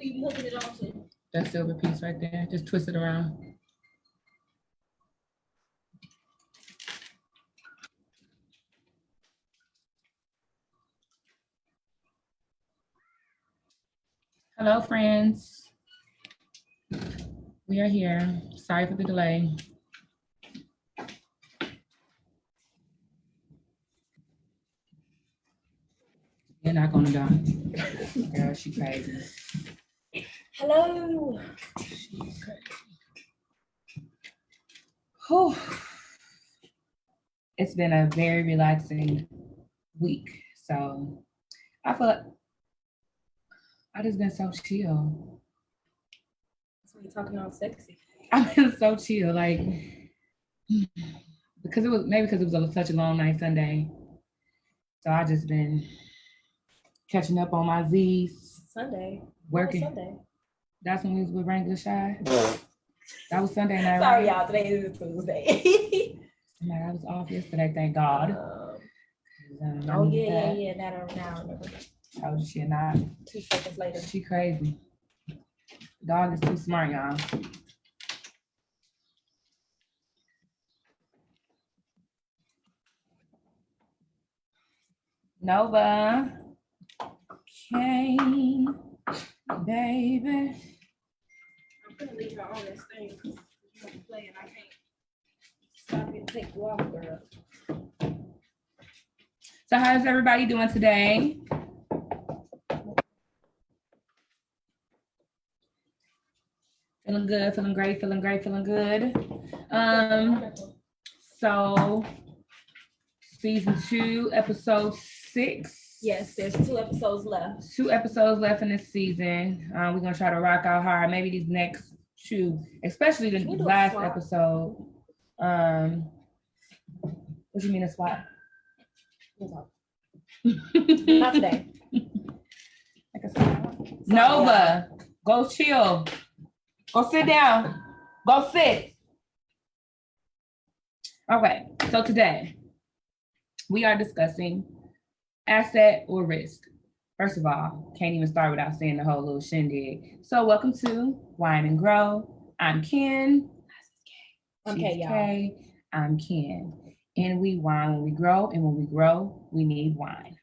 you hooking it on to? That silver piece right there. Just twist it around. Hello, friends. We are here. Sorry for the delay. You're not gonna die. Girl, she crazy. Hello. She's crazy. Whew. It's been a very relaxing week. So I feel like I just been so chill. So you're talking all sexy. I've been so chill, like because it was such a long night Sunday. So I just been catching up on my Z's. Sunday. Working. Sunday. That's when we was with Wrangler Shy. That was Sunday night. Sorry, right? y'all. Today is Tuesday. I was off yesterday, thank God. Oh yeah. Now I remember. Told you she not. 2 seconds later. She crazy. Dog is too smart, y'all. Nova. Okay, baby. I'm gonna leave her on this thing because you have to play and I can't stop and take you off, girl. So how's everybody doing today? Feeling good, feeling great, feeling great, feeling good. So season 2, episode 6. Yes, there's 2 episodes left. 2 episodes left in this season. We're gonna try to rock out hard. Maybe these next 2, especially the last episode. What do you mean a swap? Not today. Like a swap. Nova, go chill. Go sit down. Go sit. Okay, so today we are discussing asset or risk. First of all, can't even start without saying the whole little shindig. So welcome to Wine&Grow. I'm Ken. I'm Kay, y'all. Kay. I'm Ken. And we wine when we grow, and when we grow, we need wine.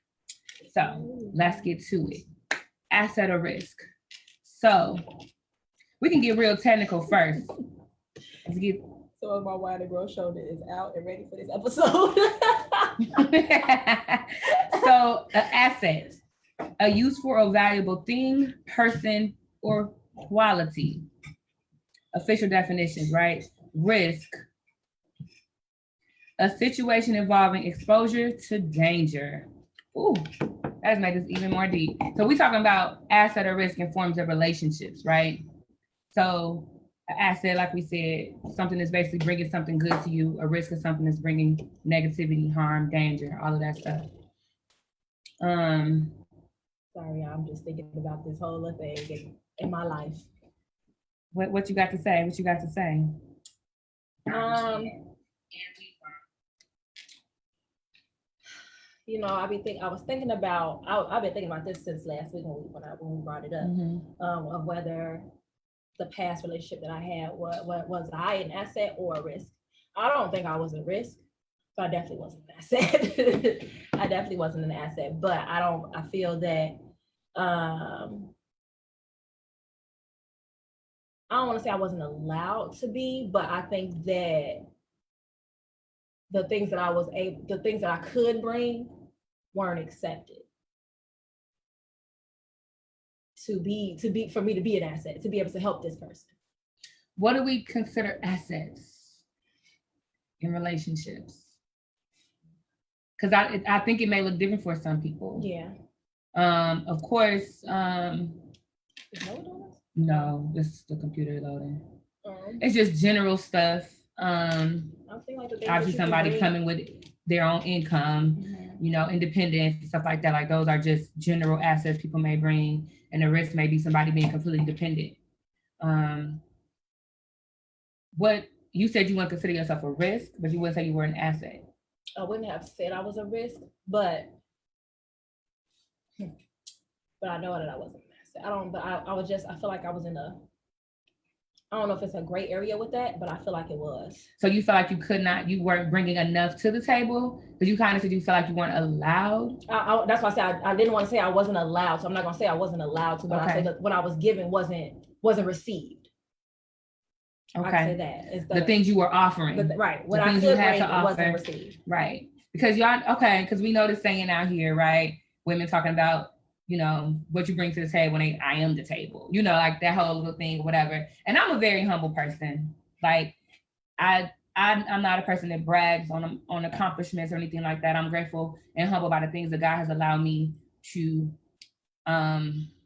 So let's get to it. Asset or risk. So we can get real technical first. Let's get. So my Wine&Grow show that is out and ready for this episode. So an asset, a useful or valuable thing, person, or quality. Official definitions, right? Risk, a situation involving exposure to danger. Ooh, that's made this even more deep. So we're talking about asset or risk in forms of relationships, right? So an asset, like we said, something that's basically bringing something good to you. A risk is something that's bringing negativity, harm, danger, all of that stuff. Sorry, I'm just thinking about this whole thing in my life. What you got to say? What you got to say? You know, I've been thinking about this since last week when we brought it up, of whether the past relationship that I had was I an asset or a risk. I don't think I was a risk, so I definitely wasn't an asset. I definitely wasn't an asset, but I feel that I don't want to say I wasn't allowed to be, but I think that the things that I could bring weren't accepted for me to be an asset, to be able to help this person. What do we consider assets in relationships? Because I think it may look different for some people. Yeah. Of course. No, this is the computer loading. It's just general stuff. Obviously somebody coming with their own income, you know, independence, stuff like that. Like those are just general assets people may bring, and the risk may be somebody being completely dependent. What you said you wouldn't consider yourself a risk, but you wouldn't say you were an asset. I wouldn't have said I was a risk, but I know that I wasn't an asset. I don't, but I feel like I was in I don't know if it's a gray area with that, but I feel like it was. So you felt like you weren't bringing enough to the table? Because you kind of said you felt like you weren't allowed? That's why I said I didn't want to say I wasn't allowed. So I'm not going to say I wasn't allowed to, but I said that what I was given wasn't received. Okay. I can say that. It's the things you were offering. Right. What I could bring wasn't received. Right. Because because we know the saying out here, right? Women talking about, what you bring to the table when I am the table, like that whole little thing or whatever. And I'm a very humble person. Like I'm not a person that brags on accomplishments or anything like that. I'm grateful and humble by the things that God has allowed me to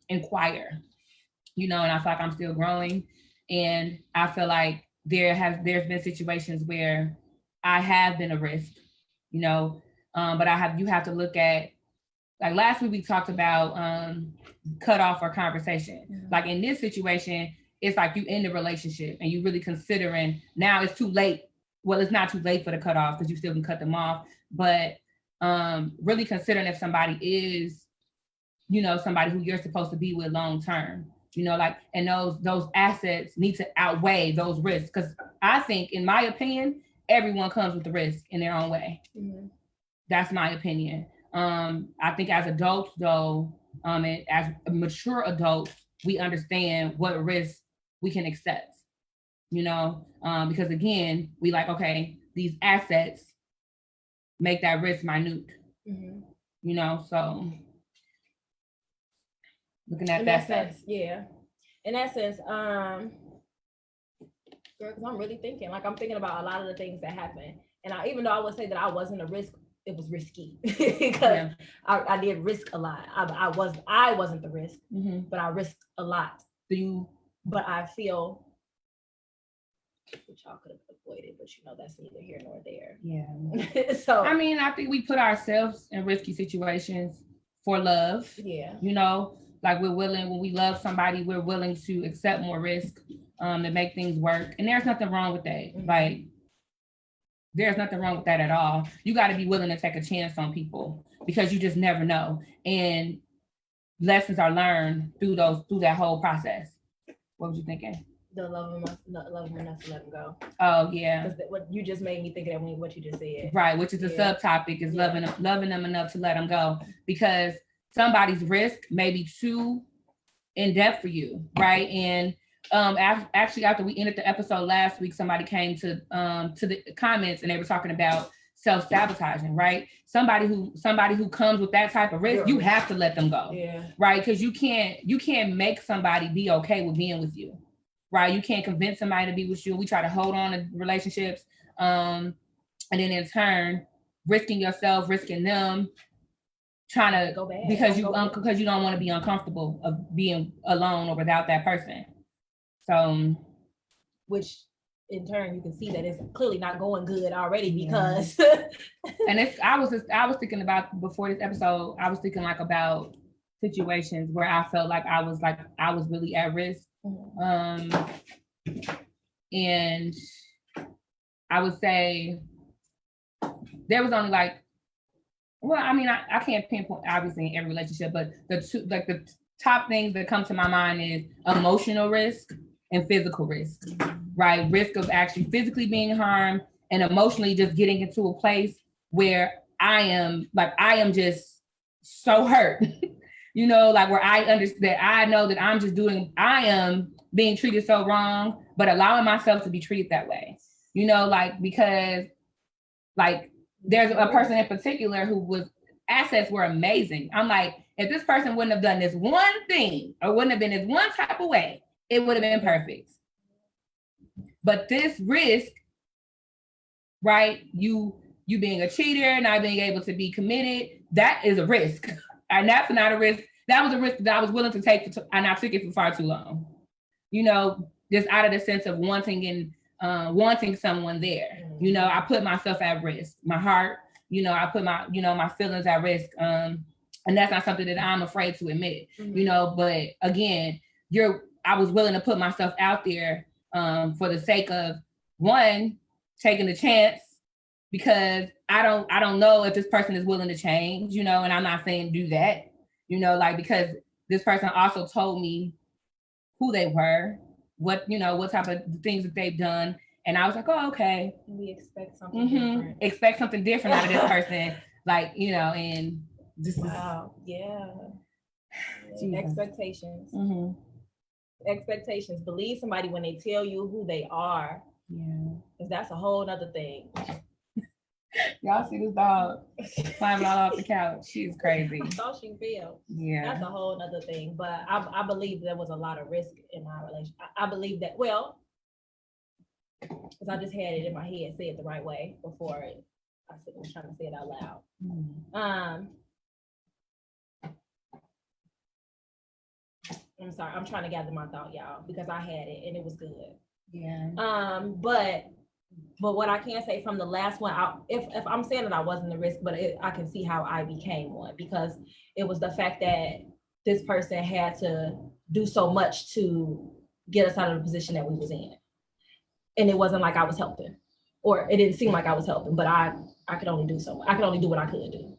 inquire, and I feel like I'm still growing. And I feel like there's been situations where I have been a risk, but you have to look at, like last week we talked about cut off or conversation. Mm-hmm. Like in this situation, it's like you end the relationship and you really considering now it's too late. Well, it's not too late for the cutoff because you still can cut them off, but really considering if somebody is, somebody who you're supposed to be with long term, and those assets need to outweigh those risks. Because I think, in my opinion, everyone comes with the risk in their own way. Mm-hmm. That's my opinion. I think as adults, though, and as mature adults, we understand what risks we can accept, because again, we like, okay, these assets make that risk minute, mm-hmm. So looking at that sense, yeah. In that sense, girl, because I'm really thinking, like I'm thinking about a lot of the things that happened. And even though I would say that I wasn't a risk, it was risky because I did risk a lot. I wasn't the risk, mm-hmm. but I risked a lot. But I feel which y'all could have avoided, but that's neither here nor there. Yeah. So I think we put ourselves in risky situations for love. Yeah. Like when we love somebody, we're willing to accept more risk to make things work. And there's nothing wrong with that. Mm-hmm. Like there's nothing wrong with that at all. You got to be willing to take a chance on people because you just never know. And lessons are learned through that whole process. What was you thinking? The love them enough to let them go. Oh yeah. What you just made me think of that when what you just said. Right, which is the subtopic is loving them enough to let them go, because somebody's risk may be too in depth for you, right? And actually, after we ended the episode last week, somebody came to the comments and they were talking about self-sabotaging, right? Somebody who comes with that type of risk, you have to let them go, right? Because you can't make somebody be okay with being with you, right? You can't convince somebody to be with you. We try to hold on to relationships, and then in turn, risking yourself, risking them, trying to go back because you don't want to be uncomfortable of being alone or without that person. So, which in turn you can see that it's clearly not going good already because. And I was thinking about before this episode. I was thinking like about situations where I felt like I was really at risk, and I would say there was only like. Well, I mean, I can't pinpoint obviously in every relationship, but the top things that come to my mind is emotional risk and physical risk, right? Risk of actually physically being harmed and emotionally just getting into a place where I am just so hurt, like where I understand that I know that I am being treated so wrong, but allowing myself to be treated that way, because there's a person in particular whose assets were amazing. I'm like, if this person wouldn't have done this one thing or wouldn't have been this one type of way, it would have been perfect. But this risk, right? You being a cheater, not being able to be committed, that is a risk. And that's not a risk. That was a risk that I was willing to take, and I took it for far too long. Just out of the sense of wanting someone there. I put myself at risk. My heart, I put my feelings at risk. And that's not something that I'm afraid to admit. Mm-hmm. But again, I was willing to put myself out there for the sake of one, taking the chance, because I don't know if this person is willing to change, and I'm not saying do that, because this person also told me who they were, what type of things that they've done. And I was like, oh, okay. We expect something different. Expect something different out of this person. Like, and this wow. Yeah. Jesus. Expectations. Expectations. Believe somebody when they tell you who they are. Yeah. Because that's a whole nother thing. Y'all see this dog climbing all off the couch. She's crazy. I thought she fell. Yeah. That's a whole nother thing. But I believe there was a lot of risk in my relationship. I believe that, well, because I just had it in my head, say it the right way before I was trying to say it out loud. I'm sorry, I'm trying to gather my thought, y'all, because I had it and it was good. Yeah. But what I can say from the last one, if I'm saying that I wasn't the risk, but I can see how I became one, because it was the fact that this person had to do so much to get us out of the position that we was in. And it wasn't like I was helping, or it didn't seem like I was helping, but I could only do so much. I could only do what I could do.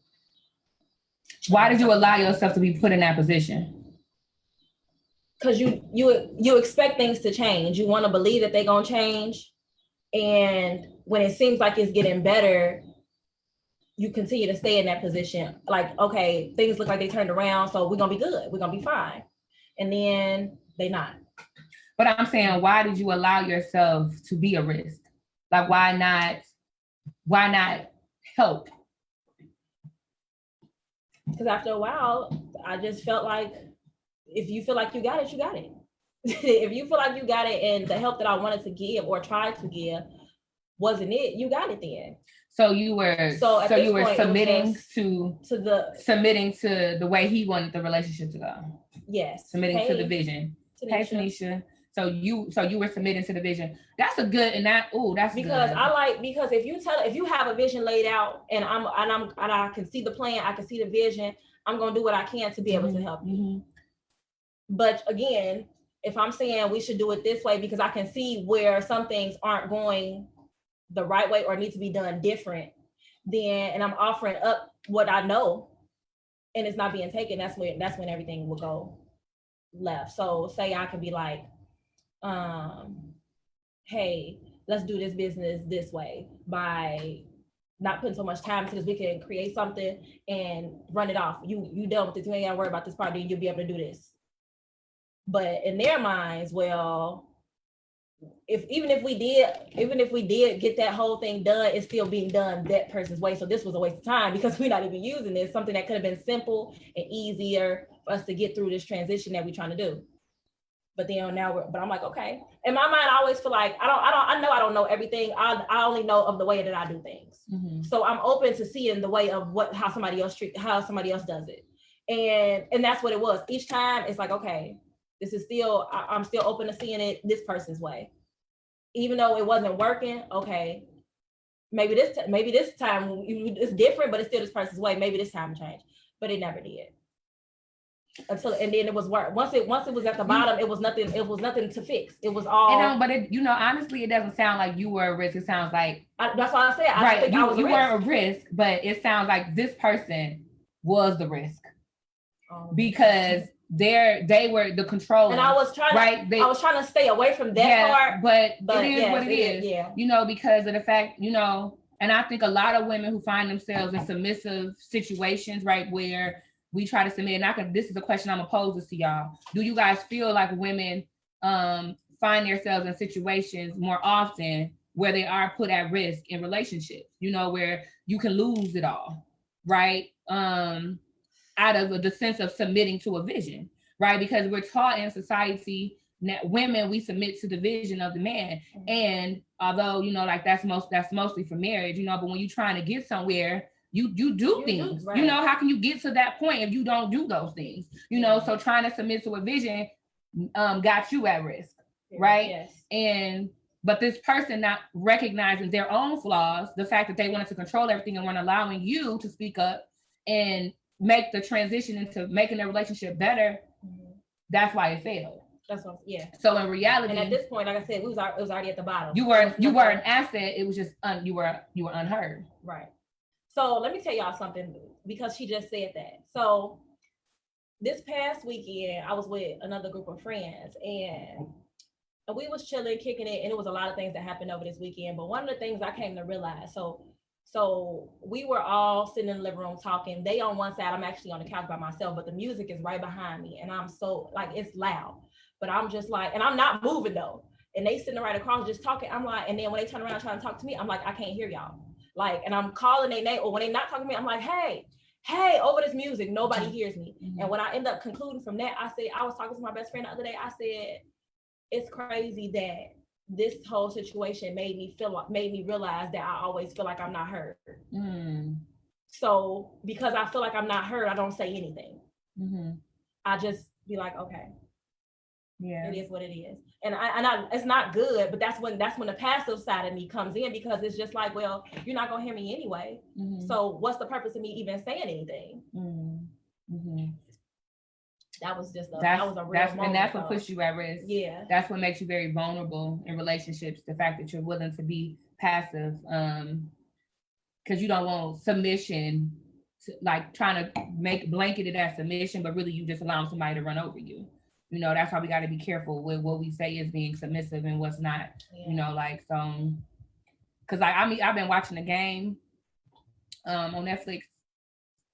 Why did you allow yourself to be put in that position? Because you expect things to change. You want to believe that they're gonna change. And when it seems like it's getting better, you continue to stay in that position. Like, okay, things look like they turned around, so we're gonna be good. We're gonna be fine. And then they not. But I'm saying, why did you allow yourself to be a risk? Like, why not help? Because after a while, I just felt like if you feel like you got it, you got it. If you feel like you got it and the help that I wanted to give or tried to give wasn't it, you got it then. So you were submitting to the way he wanted the relationship to go. Yes. Submitting to the vision. Hey, Tanisha. So you were submitting to the vision. That's a good, and that's because good. Because if you have a vision laid out and I can see the plan, I can see the vision, I'm gonna do what I can to be able to help you. But again, if I'm saying we should do it this way because I can see where some things aren't going the right way or need to be done different, then and I'm offering up what I know and it's not being taken, that's when everything will go left. So say I could be like, hey, let's do this business this way by not putting so much time into this. We can create something and run it off. You done with this, you ain't gotta worry about this part, then you'll be able to do this. But in their minds, well, even if we did get that whole thing done, it's still being done that person's way. So this was a waste of time because we're not even using this, something that could have been simple and easier for us to get through this transition that we're trying to do. But then but I'm like, okay. In my mind, I always feel like I know I don't know everything. I only know of the way that I do things. So I'm open to seeing the way of how somebody else does it. And that's what it was. Each time it's like, okay, this is still, I'm still open to seeing it this person's way. Even though it wasn't working, okay, maybe this time it's different, but it's still this person's way. Maybe this time change, but it never did. And then it was work. Once it was at the bottom, it was nothing to fix. It was all. But honestly, it doesn't sound like you were a risk. It sounds like that's why I said right. You were a risk, but it sounds like this person was the risk because they were the controller. And I was trying to stay away from that part. But it is what it is. Yeah. Because of the fact, and I think a lot of women who find themselves in submissive situations, right, where we try to submit, and this is a question I'm gonna pose this to y'all. Do you guys feel like women find themselves in situations more often where they are put at risk in relationships, where you can lose it all, right? Out of the sense of submitting to a vision, right? Because we're taught in society that women, we submit to the vision of the man. And although, that's mostly for marriage, but when you're trying to get somewhere, you do things, right. How can you get to that point if you don't do those things, so trying to submit to a vision got you at risk, right? Yes. But this person not recognizing their own flaws, the fact that they wanted to control everything and weren't allowing you to speak up and make the transition into making the relationship better, that's why it failed. That's what, yeah. So in reality, and at this point, like I said, it was already at the bottom. You were an asset. It was just you were unheard. Right. So let me tell y'all something, because she just said that. So this past weekend, I was with another group of friends, and we was chilling, kicking it, and it was a lot of things that happened over this weekend. But one of the things I came to realize, so we were all sitting in the living room talking. They on one side, I'm actually on the couch by myself, but the music is right behind me, and I'm so like it's loud, but I'm just like, and I'm not moving though. And they sitting right across just talking. I'm like, and then when they turn around trying to talk to me, I'm like, I can't hear y'all. Like, and I'm calling their name, or when they not talking to me, I'm like, hey, over this music, nobody hears me. Mm-hmm. And when I end up concluding from that, I said, I was talking to my best friend the other day. I said, it's crazy that this whole situation made me realize that I always feel like I'm not heard. Mm. So because I feel like I'm not heard, I don't say anything. Mm-hmm. I just be like, okay, yeah, it is what it is, and I it's not good, but that's when the passive side of me comes in, because it's just like, well, you're not gonna hear me anyway. Mm-hmm. So what's the purpose of me even saying anything? Mm-hmm. Mm-hmm. That was a real moment, and that's what puts you at risk. Yeah, that's what makes you very vulnerable in relationships. The fact that you're willing to be passive, because you don't want submission, like trying to make blanket it as submission, but really you just allowing somebody to run over you. You know, that's why we got to be careful with what we say is being submissive and what's not. Yeah. You know, like so, because I've been watching the game on Netflix,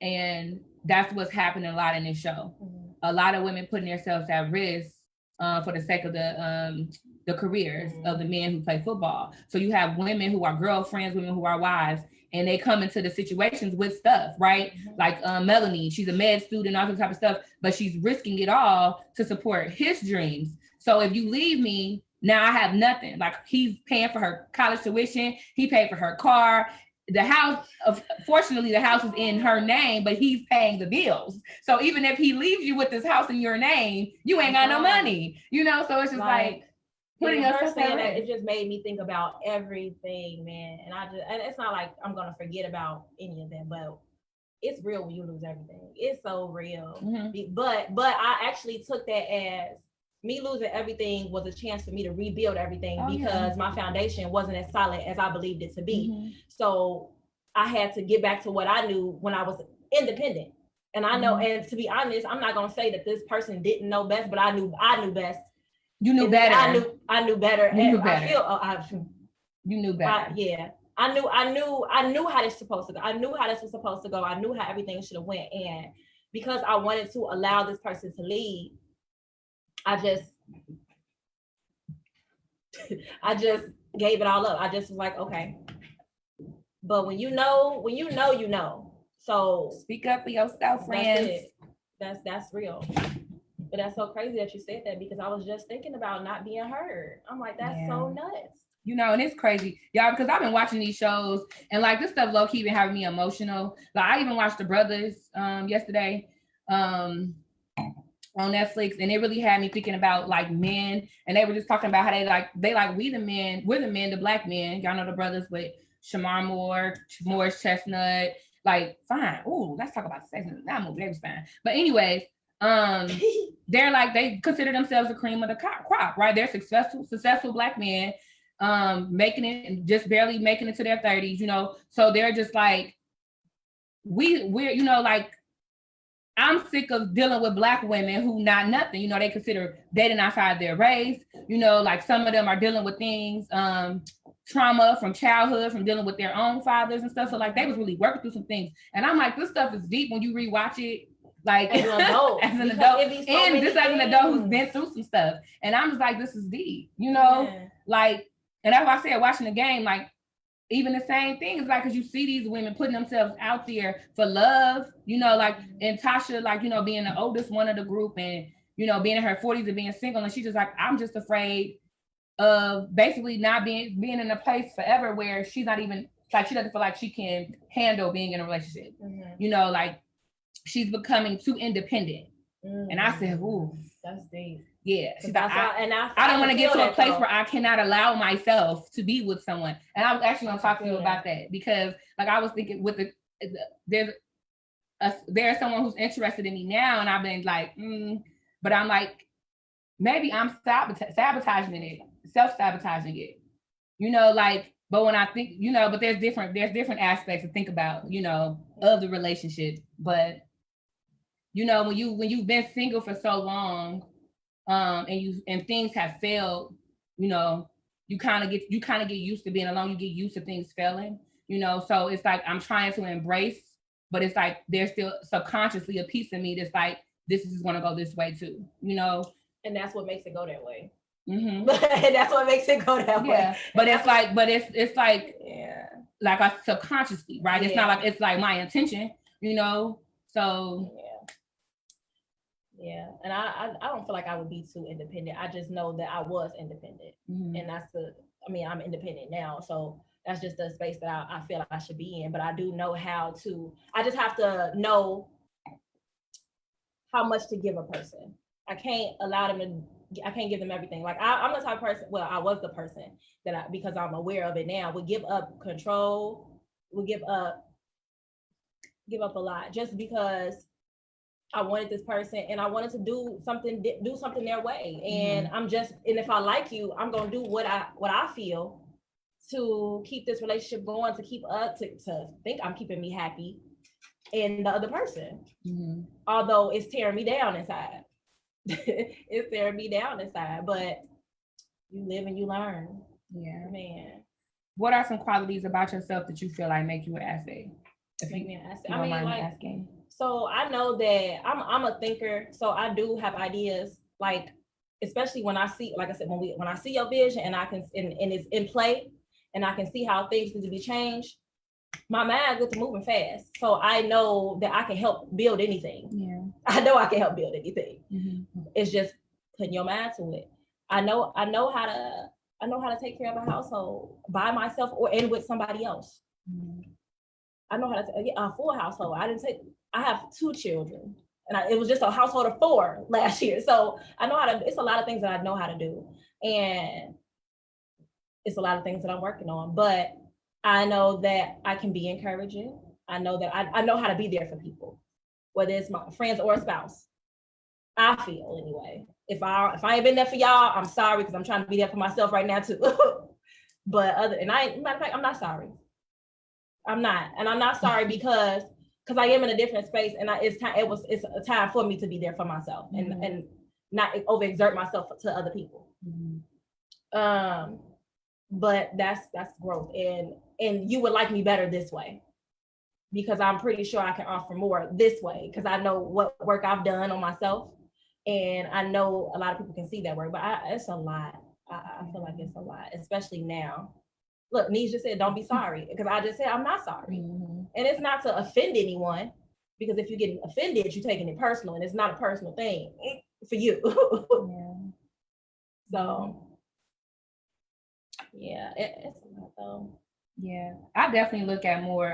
and that's what's happening a lot in this show. Mm-hmm. A lot of women putting themselves at risk for the sake of the careers of the men who play football. So you have women who are girlfriends, women who are wives, and they come into the situations with stuff, right? Mm-hmm. Like Melanie, she's a med student, all that type of stuff, but she's risking it all to support his dreams. So if you leave me, now I have nothing. Like he's paying for her college tuition, he paid for her car. The house, fortunately, the house is in her name, but he's paying the bills. So even if he leaves you with this house in your name, you ain't got no money, you know? So it's just like putting yourself at risk. It just made me think about everything, man. And it's not like I'm going to forget about any of that, but it's real when you lose everything. It's so real. Mm-hmm. But I actually took that as me losing everything was a chance for me to rebuild everything, because my foundation wasn't as solid as I believed it to be. Mm-hmm. So I had to get back to what I knew when I was independent. And I know, and to be honest, I'm not going to say that this person didn't know best, but I knew best. You knew better. I knew better. You knew better. You knew better. I knew how this was supposed to go. I knew how this was supposed to go. I knew how everything should have went. And because I wanted to allow this person to lead, I just gave it all up. I just was like, okay. But when you know, you know. So speak up for yourself, friends. That's real. But that's so crazy that you said that, because I was just thinking about not being heard. I'm like, that's so nuts. You know, and it's crazy, y'all, because I've been watching these shows, and like this stuff low-key been having me emotional. Like I even watched The Brothers yesterday. On Netflix, and it really had me thinking about like men, and they were just talking about how we're the men, the black men. Y'all know The Brothers with Shamar Moore, Morris Chestnut, like fine. Ooh, let's talk about sex. That movie was fine. But anyways, they're like, they consider themselves the cream of the crop, right? They're successful black men, making it and just barely making it to their 30s, you know. So they're just like, we're you know, like, I'm sick of dealing with black women who not nothing. You know, they consider dating outside their race. You know, like some of them are dealing with things, trauma from childhood, from dealing with their own fathers and stuff. So like they was really working through some things. And I'm like, this stuff is deep when you rewatch it. Like as an adult, as an adult who's been through some stuff. And I'm just like, this is deep, you know? Yeah. Like, and that's why I said watching the game, like, even the same thing is like, because you see these women putting themselves out there for love, you know, like, and Tasha, like, you know, being the oldest one of the group and, you know, being in her 40s and being single. And she's just like, I'm just afraid of basically not being in a place forever where she's not even, like, she doesn't feel like she can handle being in a relationship. Mm-hmm. You know, like, she's becoming too independent. Mm-hmm. And I said, ooh. That's deep. Yeah. She's like, I don't want to get to a place where I cannot allow myself to be with someone. And I was actually going to talk to you about that, because like I was thinking with there's someone who's interested in me now, and I've been like, but I'm like, maybe I'm sabotaging it, self-sabotaging it, you know, like, but when I think, you know, but there's different aspects to think about, you know, of the relationship, but you know, when you've been single for so long, and things have failed, you know, you kind of get used to being alone. You get used to things failing, you know. So it's like I'm trying to embrace, but it's like there's still subconsciously a piece of me that's like, this is going to go this way too, you know. And that's what makes it go that way. Mm-hmm. That's what makes it go that way. But it's like yeah, like I subconsciously, right? It's not like it's like my intention, you know. So yeah, and I don't feel like I would be too independent. I just know that I was independent, and I'm independent now, so that's just the space that I feel like I should be in. But I do know how to. I just have to know how much to give a person. I can't allow them to. I can't give them everything. Like I'm the type of person. Well, I was the person that because I'm aware of it now, would give up control, would give up a lot just because I wanted this person and I wanted to do something their way. And and if I like you, I'm gonna do what I feel to keep this relationship going, to keep to think I'm keeping me happy and the other person. Although it's tearing me down inside. It's tearing me down inside, but you live and you learn. Yeah. Man. What are some qualities about yourself that you feel like make you an asset? Make me an asset. I mean, like, asking. So I know that I'm a thinker, so I do have ideas, like especially when I see, like I said, when I see your vision and I can and it's in play and I can see how things need to be changed, my mind gets moving fast. So I know that I can help build anything. Yeah. I know I can help build anything. It's just putting your mind to it. I know how to take care of a household by myself and with somebody else. I know how to get a full household. I have 2 children and it was just a household of 4 last year. So I know it's a lot of things that I know how to do. And it's a lot of things that I'm working on, but I know that I can be encouraging. I know that I know how to be there for people, whether it's my friends or a spouse. I feel anyway. If I ain't been there for y'all, I'm sorry because I'm trying to be there for myself right now too. But matter of fact, I'm not sorry. I'm not sorry because I am in a different space and it's a time for me to be there for myself and not overexert myself to other people. But that's growth and you would like me better this way because I'm pretty sure I can offer more this way because I know what work I've done on myself and I know a lot of people can see that work, but it's a lot. I feel like it's a lot, especially now. Look, Niche just said, don't be sorry because I just said I'm not sorry. And it's not to offend anyone because if you're getting offended, you're taking it personal and it's not a personal thing for you. So yeah, it's a lot though. Yeah, I definitely look at more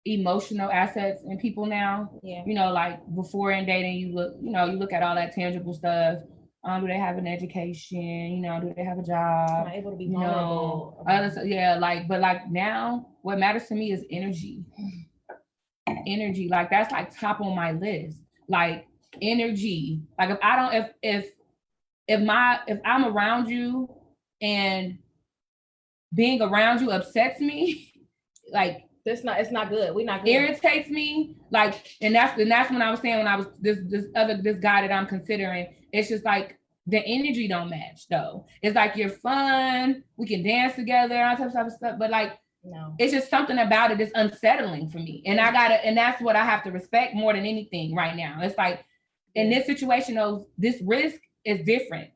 emotional assets in people now. Yeah, you know, like before in dating, you look at all that tangible stuff. Do they have an education? You know, do they have a job? Am I able to be vulnerable? But like now, what matters to me is energy. Energy, like that's like top on my list. Like energy. Like if I'm around you and being around you upsets me, like it's not good. We're not good. Irritates me, like, and that's when I was saying when I was this guy that I'm considering, it's just like the energy don't match though. It's like you're fun, we can dance together, all types of stuff, but like no, it's just something about it that's unsettling for me. And and that's what I have to respect more than anything right now. It's like in this situation, this risk is different.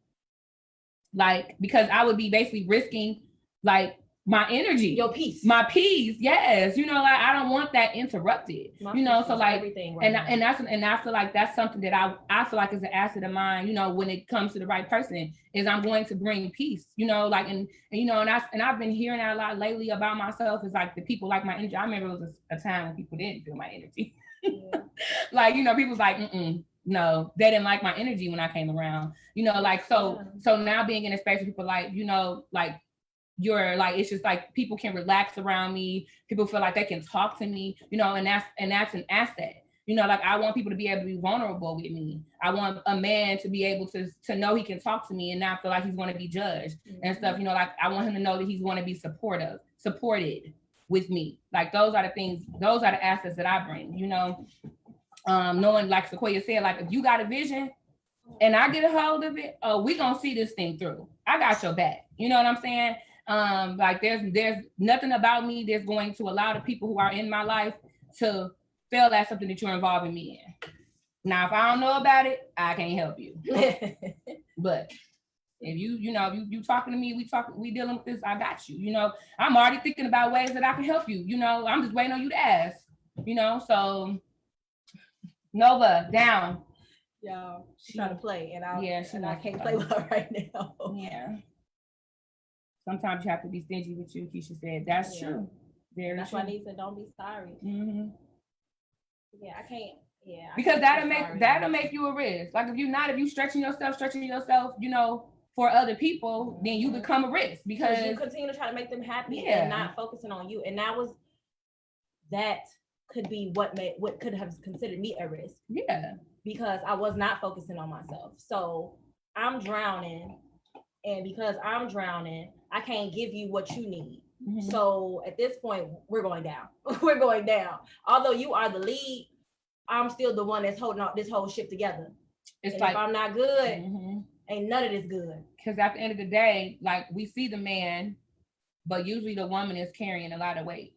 Like, because I would be basically risking like my energy, your peace, my peace. Yes, you know, like I don't want that interrupted. My, you know, so like everything. Right, and I feel like that's something that I feel like is an asset of mine. You know, when it comes to the right person, is I'm going to bring peace. You know, like and you know, and I've been hearing that a lot lately about myself. Is like the people like my energy. I remember it was a time when people didn't feel my energy. Yeah. Like, you know, people's like, no, they didn't like my energy when I came around. You know, like so now being in a space where people like, you know, like you're like, it's just like people can relax around me. People feel like they can talk to me, you know, and that's an asset. You know, like I want people to be able to be vulnerable with me. I want a man to be able to know he can talk to me and not feel like he's going to be judged and stuff. You know, like I want him to know that he's going to be supported with me. Like those are the things, those are the assets that I bring, you know. knowing, like Sequoia said, like if you got a vision and I get a hold of it, we gonna see this thing through. I got your back. You know what I'm saying? Like there's nothing about me that's going to allow the people who are in my life to fail at something that you're involving me in. Now, if I don't know about it, I can't help you. But if you talking to me, we dealing with this, I got you. You know, I'm already thinking about ways that I can help you. You know, I'm just waiting on you to ask. You know, so Nova down. Y'all, she's trying to play, and I can't play with her right now. Yeah. Sometimes you have to be stingy with you. Keisha said that's true. Very that's true. why Nisa don't be sorry. Mm-hmm. Yeah, I can't. Yeah, because that'll make you a risk. Like if you stretching yourself, you know, for other people, then you become a risk because you continue to try to make them happy and not focusing on you. And that could be what could have considered me a risk. Yeah. Because I was not focusing on myself. So I'm drowning. And because I'm drowning, I can't give you what you need. Mm-hmm. So at this point, we're going down. We're going down. Although you are the lead, I'm still the one that's holding up this whole ship together. It's like if I'm not good, ain't none of this good. Because at the end of the day, like we see the man, but usually the woman is carrying a lot of weight.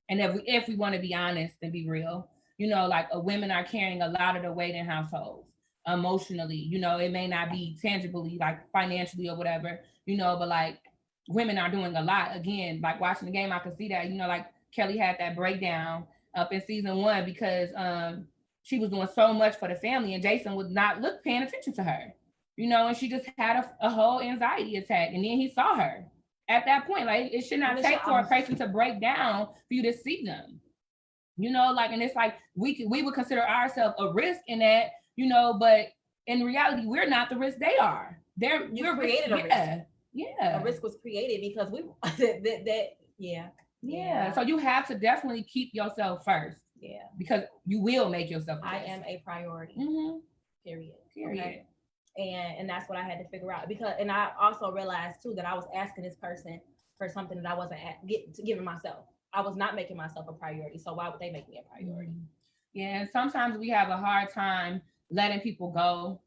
And if we want to be honest and be real, you know, like women are carrying a lot of the weight in households. Emotionally, you know, it may not be tangibly, like financially or whatever, you know, but like women are doing a lot. Again, like watching the game, I could see that, you know, like Kelly had that breakdown up in season 1 because she was doing so much for the family and Jason was not paying attention to her, you know, and she just had a whole anxiety attack. And then he saw her at that point. Like it should not take for a person to break down for you to see them, you know, like, and it's like we would consider ourselves a risk in that, you know, but in reality, we're not the risk they are. You created a risk. Yeah. A risk was created because Yeah. So you have to definitely keep yourself first. Yeah. Because you will make yourself I am a priority. Mm-hmm. Period. Okay? And that's what I had to figure out and I also realized too that I was asking this person for something that I wasn't giving myself. I was not making myself a priority. So why would they make me a priority? Yeah. And sometimes we have a hard time letting people go.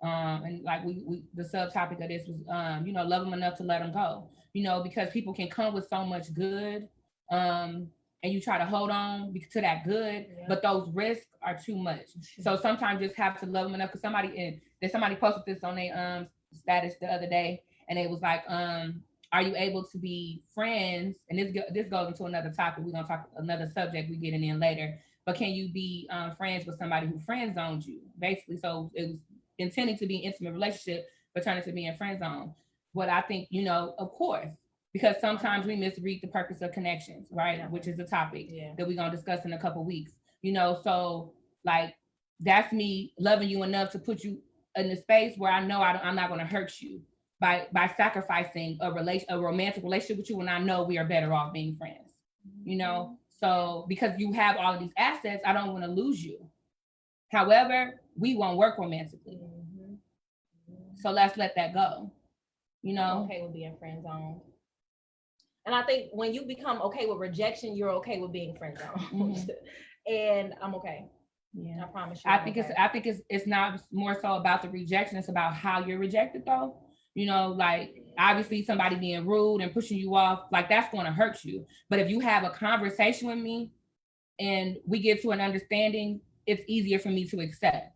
And like we the subtopic of this was, you know, love them enough to let them go, you know, because people can come with so much good. And you try to hold on to that good, but those risks are too much. So sometimes you just have to love them enough. Because somebody posted this on their status the other day, and it was like, are you able to be friends? And this goes into another topic. We're gonna talk another subject we get in later. But can you be friends with somebody who friend zoned you? Basically, so it was intending to be an intimate relationship, but turning to being friend zone. But I think, you know, of course, because sometimes we misread the purpose of connections, right? Which is a topic that we're going to discuss in a couple of weeks, you know? So like, that's me loving you enough to put you in a space where I know I'm not going to hurt you by sacrificing a romantic relationship with you when I know we are better off being friends, you know? So because you have all of these assets, I don't want to lose you. However, we won't work romantically. So let's let that go, you know? I'm okay with being friend zoned. And I think when you become okay with rejection, you're okay with being friend zoned. And I'm okay. Yeah, I promise you. I think it's not more so about the rejection. It's about how you're rejected, though. You know, like obviously somebody being rude and pushing you off, like that's going to hurt you. But if you have a conversation with me and we get to an understanding, it's easier for me to accept.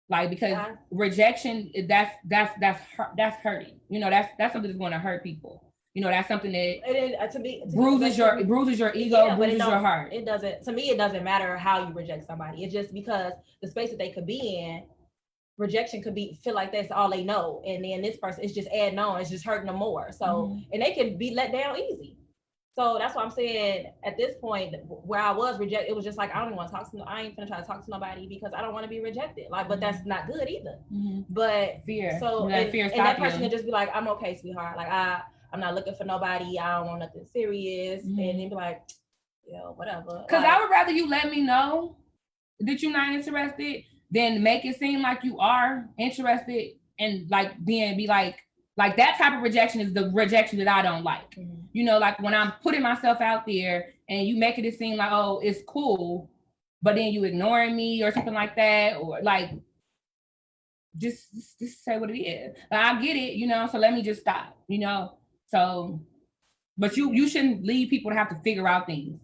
Like because rejection, that's hurting. You know, that's something that's going to hurt people. You know, that's something that bruises your ego, bruises your heart. It doesn't matter how you reject somebody. It's just because the space that they could be in, rejection could feel like that's all they know. And then this person is just adding on, it's just hurting them more. So, and they can be let down easy. So that's what I'm saying. At this point where I was rejected, it was just like, I don't want to talk to I ain't gonna try to talk to nobody because I don't want to be rejected. Like, but that's not good either. But fear. So and that person can just be like, I'm okay, sweetheart. Like I'm not looking for nobody. I don't want nothing serious. And then be like, yo, whatever. Because I would rather you let me know that you're not interested than make it seem like you are interested and like be like that type of rejection is the rejection that I don't like. You know, like when I'm putting myself out there and you making it seem like, oh, it's cool. but then you ignoring me or something like that, or like just say what it is. Like, I get it, you know, so let me just stop, you know. So, but you shouldn't leave people to have to figure out things.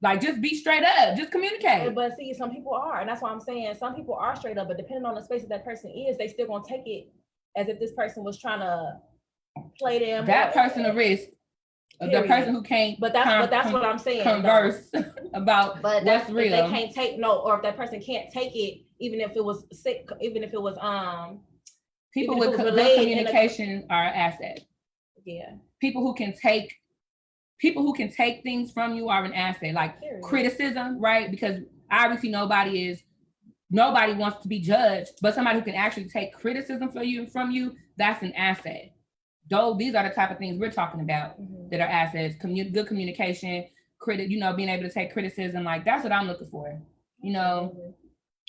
Like, just be straight up, just communicate. But see, some people are, and that's why I'm saying some people are straight up, but depending on the space that person is, they still gonna take it as if this person was trying to play them. That person a risk. Period. The person who can't, but that's what I'm saying. Converse about but what's real. If they can't take or if that person can't take it, even if it was sick, even if it was people with good communication are an asset. Yeah. People who can take things from you are an asset. Like criticism, right? Because obviously nobody wants to be judged, but somebody who can actually take criticism from you, that's an asset. Though these are the type of things we're talking about that are assets. Good communication, being able to take criticism. Like, that's what I'm looking for. You know,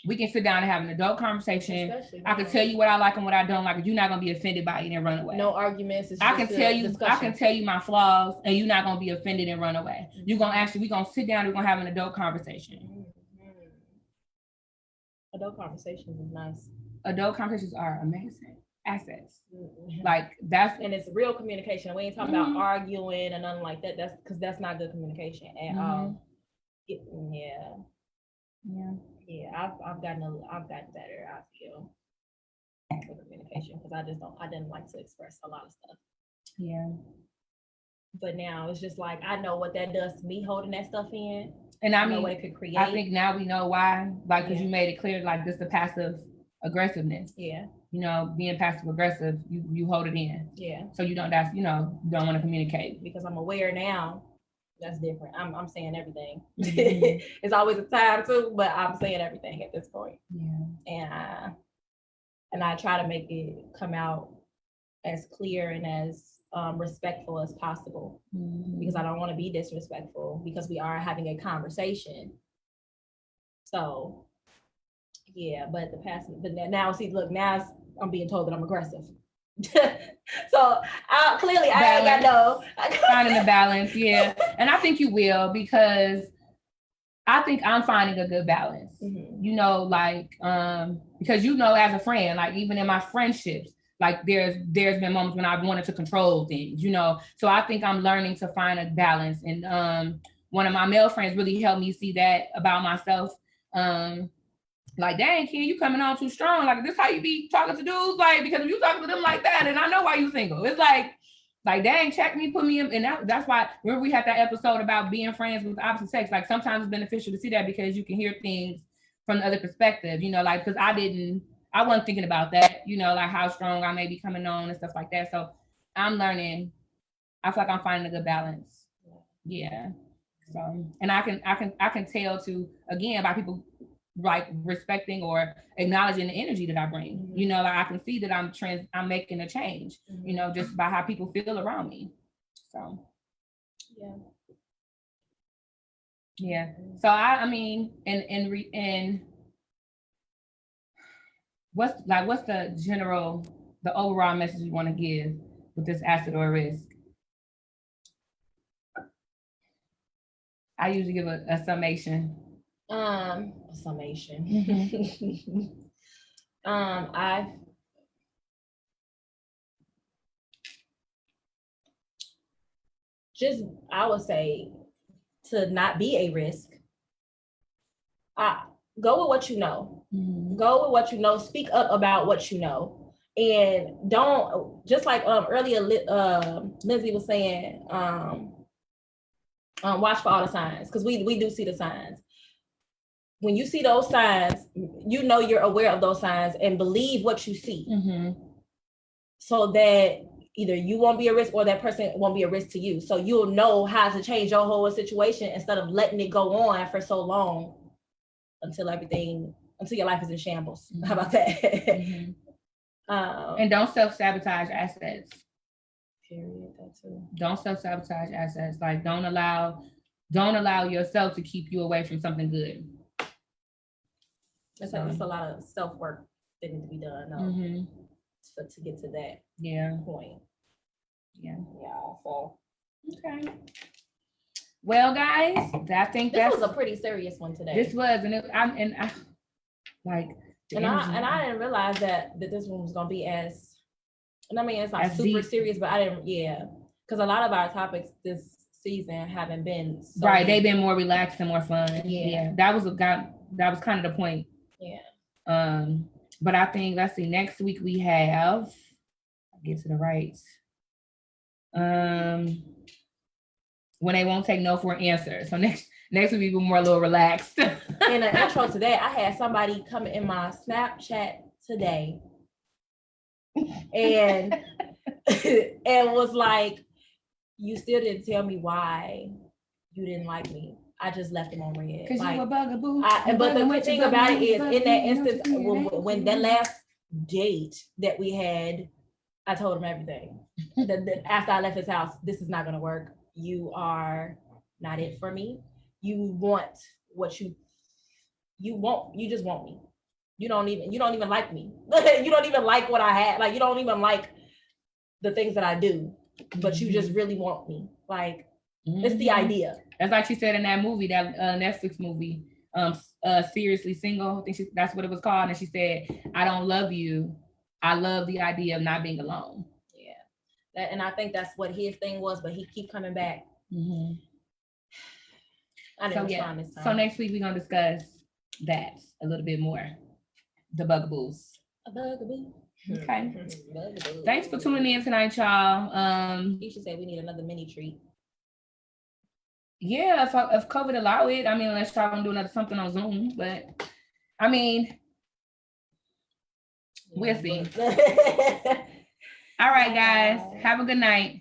we can sit down and have an adult conversation. I can tell you what I like and what I don't like. You're not gonna be offended by it and run away. No arguments. I can tell you my flaws, and you're not gonna be offended and run away. We're gonna sit down. We're gonna have an adult conversation. Adult conversations is nice. Adult conversations are amazing. Assets. Like, and it's real communication. We ain't talking about arguing and nothing like that. That's because that's not good communication at all. I've gotten better, I feel, with communication, because I didn't like to express a lot of stuff. Yeah. But now it's just like, I know what that does to me, holding that stuff in. And I mean, what it could create. I think now we know why, like, because you made it clear, like, this the passive aggressiveness. Yeah. You know, being passive aggressive, you hold it in. Yeah. So you don't want to communicate. Because I'm aware now, that's different. I'm saying everything. It's always a time too, but I'm saying everything at this point. Yeah. And I try to make it come out as clear and as respectful as possible, because I don't want to be disrespectful, because we are having a conversation. So yeah, but now see, look, now I'm being told that I'm aggressive. So clearly I ain't got finding the balance. Yeah. And I think you will, because I think I'm finding a good balance, you know, like, because, you know, as a friend, like, even in my friendships, like, there's been moments when I've wanted to control things, you know, so I think I'm learning to find a balance. And one of my male friends really helped me see that about myself. Like, dang, Ken, you coming on too strong. Like, this how you be talking to dudes? Like, because if you talking to them like that, and I know why you single. It's like, dang, check me, put me in. And that's why, remember we had that episode about being friends with the opposite sex. Like, sometimes it's beneficial to see that, because you can hear things from the other perspective, you know, like, because I wasn't thinking about that, you know, like how strong I may be coming on and stuff like that. So I'm learning. I feel like I'm finding a good balance. Yeah. So, and I can tell too, again, by people like respecting or acknowledging the energy that I bring, you know, like, I can see that I'm making a change, you know, just by how people feel around me. So yeah. So I mean, and what's the overall message you want to give with this asset or risk? I usually give a summation. I would say to not be a risk. Go with what you know. Go with what you know. Speak up about what you know, and don't, just like earlier Lindsay was saying, watch for all the signs, because we do see the signs. When you see those signs, you know you're aware of those signs, and believe what you see, so that either you won't be a risk or that person won't be a risk to you. So you'll know how to change your whole situation, instead of letting it go on for so long until your life is in shambles. How about that? And don't self-sabotage assets. Period. That too. Don't self-sabotage assets. Like, don't allow yourself to keep you away from something good. It's a lot of self-work that needs to be done to get to that point. Yeah. So okay. Well, guys, I think This that's was a pretty serious one today. this was, and I like, and I didn't realize that this one was gonna be as, and I mean it's not As super deep. serious, but I didn't, because a lot of our topics this season haven't been so right. deep. They've been more relaxed and more fun. Yeah. That was kind of the point. Yeah. But I think, let's see, next week we have, I'll get to the rights. When they won't take no for an answer. So next week we be more a little relaxed. In the intro today, I had somebody come in my Snapchat today and and was like, you still didn't tell me why you didn't like me. I just left him on red. Because like, you a bugaboo. But the thing about it is, in that instance, when that last date that we had, I told him everything. After I left his house, this is not going to work. You are not it for me. You want what you want. You just want me. You don't even like me. You don't even like what I had. Like, you don't even like the things that I do, but you just really want me. Like, it's the idea. That's like she said in that movie, that Netflix movie, Seriously Single. I think that's what it was called. And she said, I don't love you. I love the idea of not being alone. Yeah. And I think that's what his thing was, but he keep coming back. I didn't respond this time. So next week we're going to discuss that a little bit more. The bugaboos. A bugaboo. Okay. Bugaboo. Thanks for tuning in tonight, y'all. You should say we need another mini treat. Yeah, if COVID allow it. I mean, unless y'all gonna do something on Zoom, but I mean, we'll see. All right, guys. Have a good night.